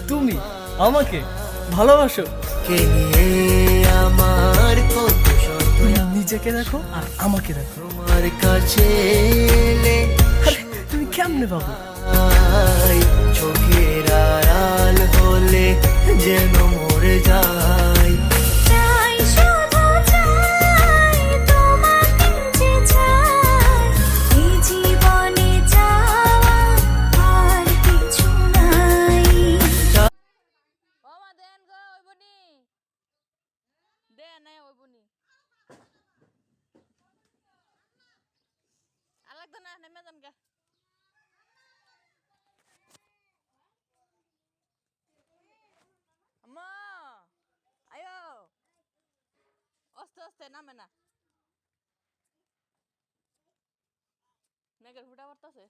তুমি আমাকে ভালোবাসো? কে নিয়ে আমার কত শত নিজেকে দেখো আর আমাকে দেখো। তোমার কাছে এলে আরে তুমি কেমনে পাবো? চোখের আড়াল হলে যেন মরে যায়। চাই শুধু চাই তোমাকে যে চাই এই জীবনে চাওয়া আর কিছু নাই। ও মা দেন গো ওই বনি দেন ওই বনি আলাগ না নেমে যান গা আম্মা আয়ো আস্তে আস্তে নামে না মেঘের ফুটা পড়তেছে